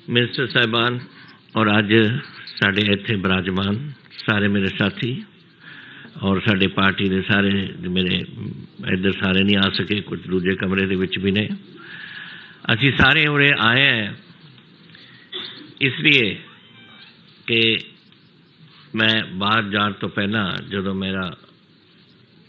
Minister साहिबान और अज साढ़े इत्थे विराजमान सारे मेरे साथी और साढ़े पार्टी के सारे मेरे इधर सारे नहीं आ सके, कुछ दूजे कमरे के विच भी ने। असी सारे उरे आए हैं इसलिए कि मैं बाहर जाने तो पहला जो मेरा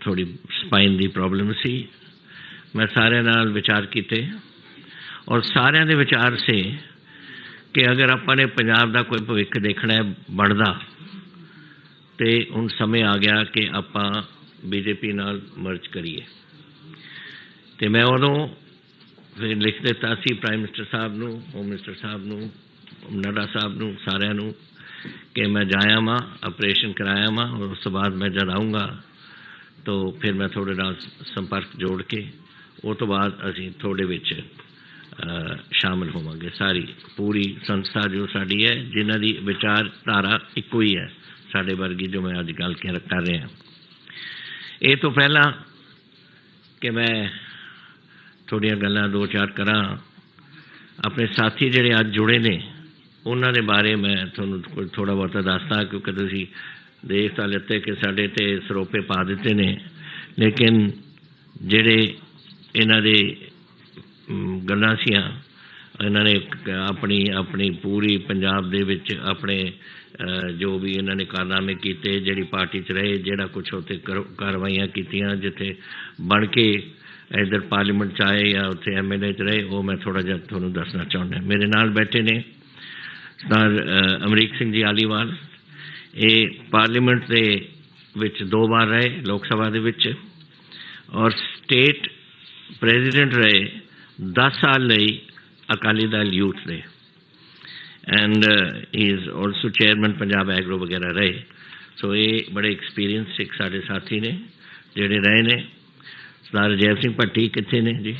थोड़ी स्पाइन की प्रॉब्लम सी, मैं सारे नाल विचार किए और सारे दे विचार से कि अगर अपने पंजाब का कोई भविख देखना है बढ़ता तो हुण समय आ गया कि आपां बीजेपी नाल मर्ज करिए। तो मैं उदों फिर लिख दिता सी प्राइम मिनिस्टर साहब नूं, होम मिनिस्टर साहब नूं, नड्डा साहब नूं, सारिआं नूं कि मैं जाया वां, ऑपरेशन कराया वां और उस बाद मैं जब आऊँगा तो फिर मैं थोड़े नाल संपर्क जोड़ के उस तो बाद असीं थोड़े विच शामिल होवांगे। सारी पूरी संस्था जो साड़ी है जिन्हां दी विचारधारा इक्को ही है साढ़े वर्गी जो मैं अज गल कर रहे हैं। ये तो पहला कि मैं थोड़ियां गल्लां दो चार करा अपने साथी जिहड़े अज जुड़े ने उन्हां दे बारे मैं तुहानूं थोड़ा बहुता दसदा, क्योंकि तुसीं देख तां लिते कि साडे ते सरोपे पा दिते ने, लेकिन जिहड़े इन्हां दे गल्लां सीआं इन्हां ने अपनी अपनी पूरी पंजाब दे विच अपने जो भी इन्होंने कारनामे किए, जिहड़ी पार्टी च रहे, जिहड़ा कुछ उत्थे कार्रवाइयां कीतियां, जिथे बन के इधर पार्लीमेंट च आए या उत्थे MLA च रहे, वो मैं थोड़ा जिहा तुहानूं दसना चाहुंदा। मेरे नाल बैठे ने सरदार अमरीक सिंह जी आलीवाल, ये पार्लीमेंट दे विच 2 बार रहे, लोक सभा दे विच, और स्टेट प्रेजिडेंट रहे 10 साल लई Akali Dal youth they, and he is also chairman Punjab agro वगैरह रहे। सो ये बड़े एक्सपीरियंस एक साढ़े साथी ने जेडे रहे ने। सरदार जय सिंह भट्टी कितने ने जी?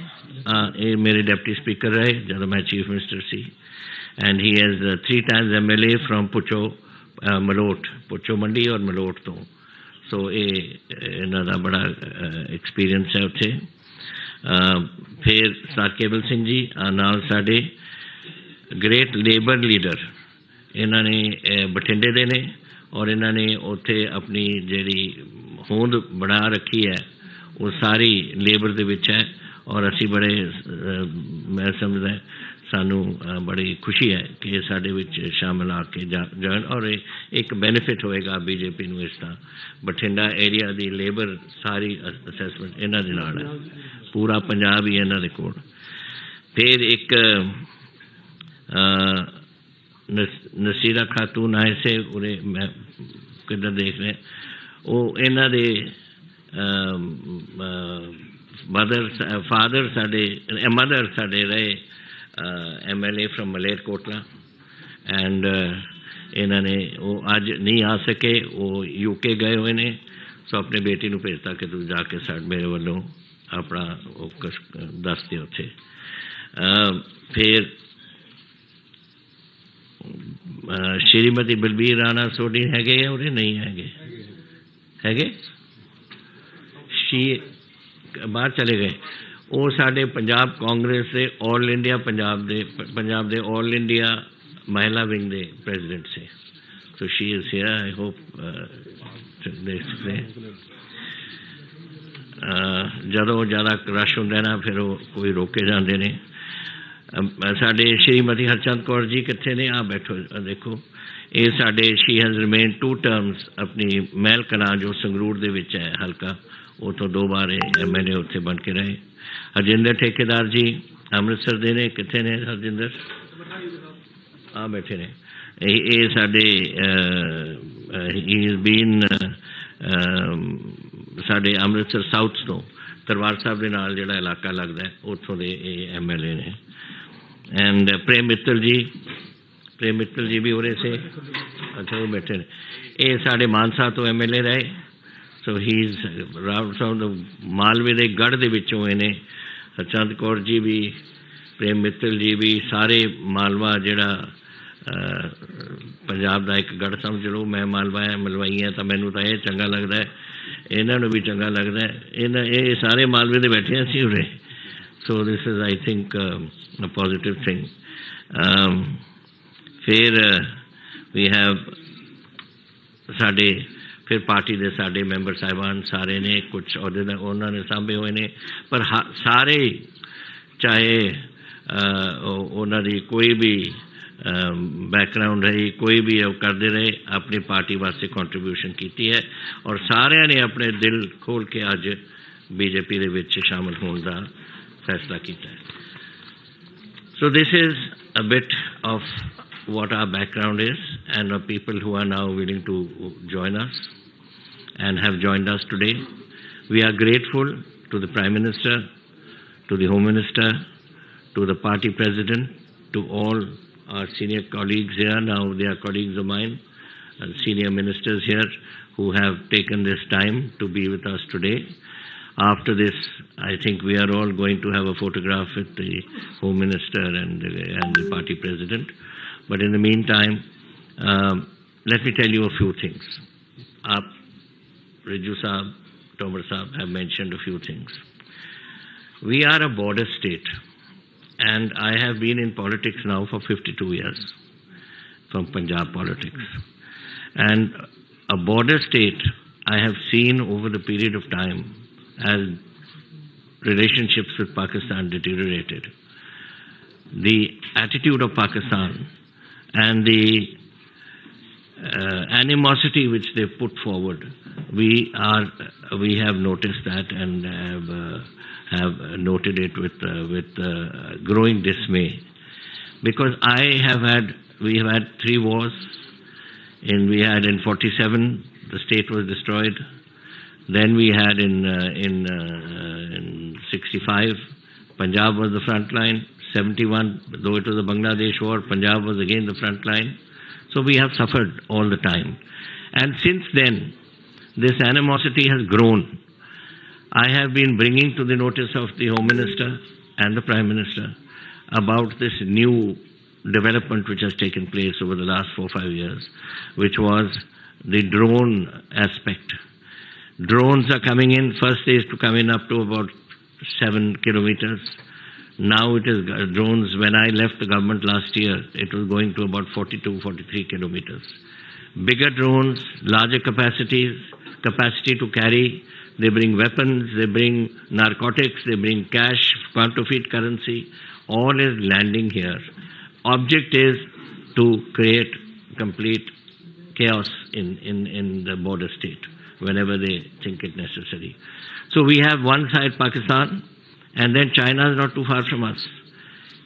ये मेरे डिप्टी स्पीकर रहे जब मैं चीफ मिनिस्टर सी, and he has 3 times MLA from पुचो मलोट, पुचो मंडी और मलोट तो। सो ये इन्हां दा बड़ा एक्सपीरियंस है उत्थे। फिर सरदार केवल सिंह जी नाल साडे ग्रेट लेबर लीडर, इन्होंने बठिंडे दे ने और इन्होंने उत्थे अपनी जिहड़ी होंद बना रखी है वो सारी लेबर दे विच है, और असी बड़े मैं समझदा सानू बड़ी खुशी है कि साडे विच शामिल आके जान, और एक बेनिफिट होएगा बीजेपी नूं इसदा। बठिंडा एरिया दी लेबर सारी असैसमेंट इन्हां दे नाल है, पूरा पंजाब ही इन्हां दे कोल। फिर एक नसीरा खातून आए से उन्हें मैं किधर देख रहे, वो इन्हां दे मदर साडे रहे MLA फ्रॉम मलेरकोटला, एंड इन्होंने वो अज नहीं आ सके, वो UK गए हुए ने। सो अपने बेटी नूं भेजता कि तू जाके साड मेरे वालों अपना दस दे उत्थे। फिर श्रीमती बलबीर राणा सोडी हैगे और नहीं हैगे, हैगे शी बाहर चले गए। वो साडे पंजाब कांग्रेस से all India Punjab they all India महिला विंग दे प्रेजिडेंट से। तो she is here, I hope देख सकते हैं। जदों ज़्यादा रश हुंदा ना फिर वो कोई रोके जाते ने। साडे श्रीमती हरचंद कौर जी कितने ने? आ बैठो देखो, ये साडे शी हैज़ रिमेन 2 terms अपनी महल कलां जो संगरूर दे विच है हल्का, वो तो 2 बार MLA उत्थे बन के रहे। हरजिंदर ठेकेदार जी अमृतसर दे ने, कितने ने हरजिंदर? आ बैठे ने। ये साडे ही इज़ बीन साडे अमृतसर साउथ तो दरबार साहब के नाल जिहड़ा इलाका लगता है उत्थों दे MLA ने। एंड प्रेम मित्तल जी भी उरे से, अच्छा वो बैठे ने। ये साडे मानसा तो MLA रहे। सो ही इज़ मालवे के गढ़ दे विचों इन्हें हरचंद कौर जी भी, प्रेम मित्तल जी भी, सारे मालवा जिहड़ा पंजाब का एक गढ़ समझ लो। मैं मालवा है मलवाई है तो मैनू तो यह चंगा लगता है, इन्हों भी चंगा लगता है। ये सारे मालवे के बैठे सी उरे। So this is I think a positive thing. फिर we have साडे फिर पार्टी दे साडे मैंबर साहिबान सारे ने कुछ अहदे उन्होंने सांभे हुए ने, पर सारे चाहे उन्होंने कोई भी बैकग्राउंड रही, कोई भी करते रहे, अपनी पार्टी वास्ते कंट्रीब्यूशन की है और सारे ने अपने दिल खोल के अज बीजेपी दे विच शामिल होने का फैसला किया है. So this is a bit of what our background is and the people who are now willing to join us and have joined us today. We are grateful to the Prime Minister, to the Home Minister, to the party president, to all our senior colleagues here. Now they are colleagues of mine, and senior ministers here who have taken this time to be with us today. After this, I think we are all going to have a photograph with the Home Minister and the party president. But in the meantime, let me tell you a few things. Riju Saab, Tomar Saab have mentioned a few things. We are a border state, and I have been in politics now for 52 years, from Punjab politics. And a border state, I have seen over the period of time as relationships with Pakistan deteriorated. The attitude of Pakistan and the animosity which they put forward, we have noticed that and have noted it with growing dismay, because we have had 3 wars. We had in 47, the state was destroyed. Then we had in 65, Punjab was the front line. 71, though it was a Bangladesh war, Punjab was again the front line. So we have suffered all the time. And since then, this animosity has grown. I have been bringing to the notice of the Home Minister and the Prime Minister about this new development which has taken place over the last 4 or 5 years, which was the drone aspect. Drones are coming in. First they used to come in up to about 7 kilometers. Now it is drones. When I left the government last year, it was going to about 42, 43 kilometers. Bigger drones, larger capacity to carry. They bring weapons, they bring narcotics, they bring cash, counterfeit currency. All is landing here. Object is to create complete chaos in the border state whenever they think it necessary. So we have one side Pakistan, and then China is not too far from us.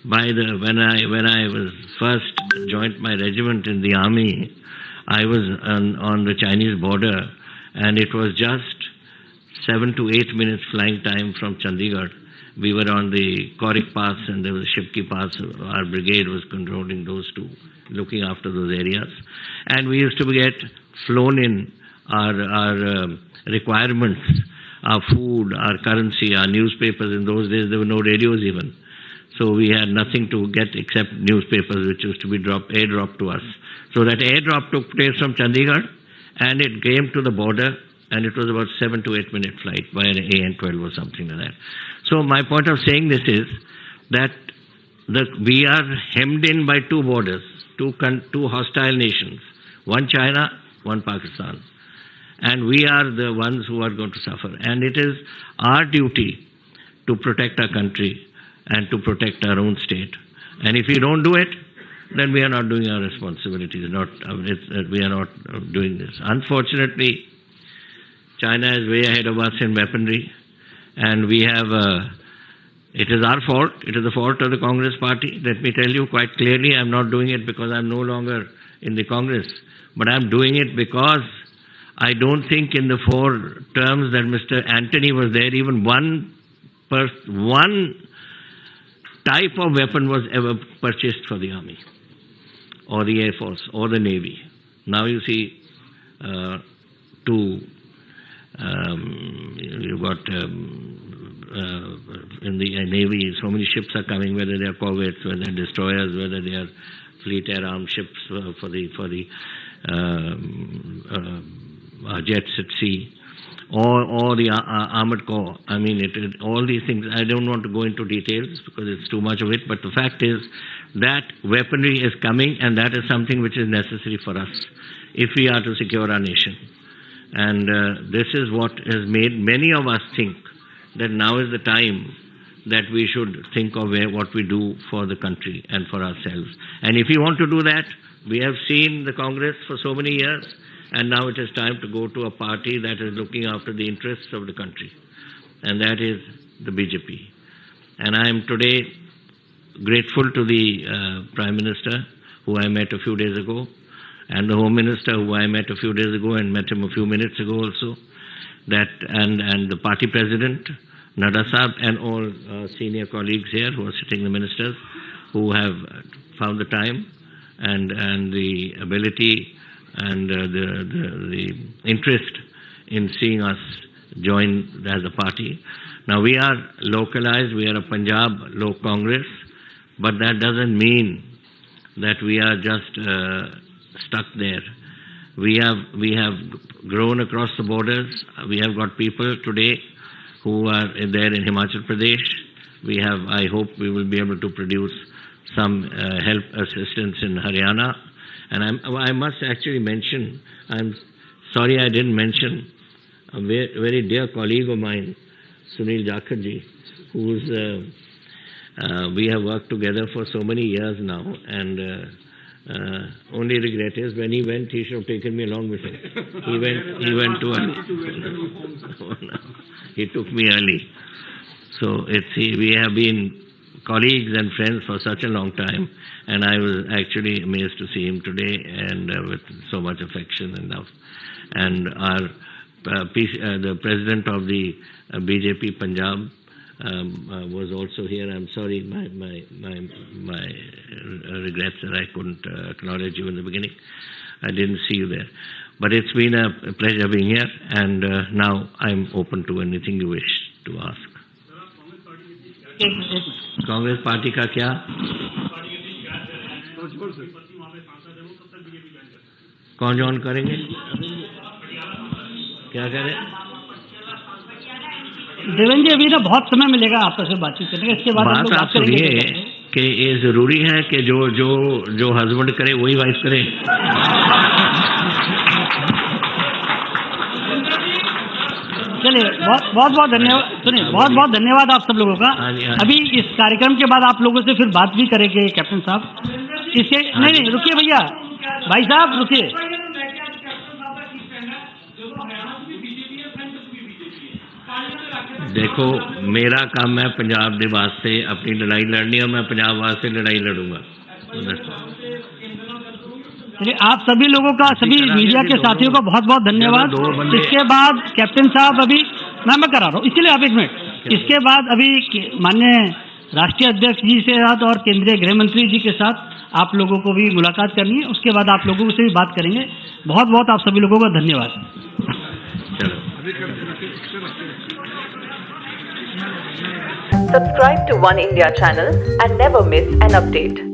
When I was first joined my regiment in the army, I was on the Chinese border, and it was just 7 to 8 minutes flying time from Chandigarh. We were on the Korik Pass and there was Shipki Pass. Our brigade was controlling those two, looking after those areas. And we used to get flown in our requirements, our food, our currency, our newspapers. In those days, there were no radios even. So we had nothing to get except newspapers, which used to be airdropped to us. So that airdrop took place from Chandigarh, and it came to the border, and it was about 7 to 8 minute flight by an AN-12 or something like that. So my point of saying this is that we are hemmed in by 2 borders, two hostile nations, one China, one Pakistan. And we are the ones who are going to suffer. And it is our duty to protect our country and to protect our own state. And if we don't do it, then we are not doing our responsibilities. We are not doing this. Unfortunately, China is way ahead of us in weaponry, and we have, it is our fault, it is the fault of the Congress party. Let me tell you quite clearly, I'm not doing it because I'm no longer in the Congress, but I'm doing it because I don't think in the 4 terms that Mr. Antony was there, even one type of weapon was ever purchased for the army, or the Air Force, or the Navy. Now you see you've got in the Navy, so many ships are coming, whether they are corvettes, whether they are destroyers, whether they are fleet air armed ships for the jets at sea, or the armored corps. I mean, all these things, I don't want to go into details because it's too much of it, but the fact is that weaponry is coming, and that is something which is necessary for us if we are to secure our nation. And this is what has made many of us think that now is the time that we should think of what we do for the country and for ourselves. And if we want to do that, we have seen the Congress for so many years, and now it is time to go to a party that is looking after the interests of the country, and that is the BJP. And I am today grateful to the Prime Minister, who I met a few days ago, and the Home Minister, who I met a few days ago and met him a few minutes ago also, and the party President, Nadda Sahab, and all senior colleagues here who are sitting, the ministers, who have found the time and the ability and the interest in seeing us join as a party. Now we are localized, we are a Punjab Lok Congress, but that doesn't mean that we are just stuck there. We have grown across the borders. We have got people today who are there in Himachal Pradesh. We have, I hope we will be able to produce some help assistance in Haryana. And I must actually mention, I'm sorry I didn't mention a very dear colleague of mine, Sunil Jakharji, who's we have worked together for so many years now, and only regret is when he went, he should have taken me along with him. He went too early. He took me early. So we have been colleagues and friends for such a long time, and I was actually amazed to see him today, and with so much affection and love. And our the president of the BJP Punjab was also here. I'm sorry, my regrets that I couldn't acknowledge you in the beginning. I didn't see you there. But it's been a pleasure being here, and now I'm open to anything you wish to ask. Congress party का क्या? कौन join करेंगे? क्या करें? देवेंद्र जी, अभी ना बहुत समय मिलेगा आपस में बातचीत करने का। इसके बाद बात आप सुनिए कि ये जरूरी है कि जो हस्बैंड करे वही वाइफ करे। चलिए, बहुत धन्यवाद। सुनिए, बहुत धन्यवाद आप सब लोगों का। अभी इस कार्यक्रम के बाद आप लोगों से फिर बात भी करेंगे कैप्टन साहब। इसके नहीं रुकिए भैया, भाई साहब रुकिए। देखो, मेरा काम है पंजाब के वास्ते अपनी लड़ाई लड़नी, और मैं पंजाब वास्ते लड़ाई लड़ूंगा। चलिए, आप सभी लोगों का, सभी मीडिया के साथियों का बहुत धन्यवाद। इसके बाद कैप्टन साहब, अभी मैं करा रहा हूँ, इसलिए आप एक मिनट। इसके बाद अभी माननीय राष्ट्रीय अध्यक्ष जी से साथ और केंद्रीय गृह मंत्री जी के साथ आप लोगों को भी मुलाकात करनी है। उसके बाद आप लोगों से भी बात करेंगे। बहुत आप सभी लोगों का धन्यवाद। Subscribe to One India channel and never miss an update.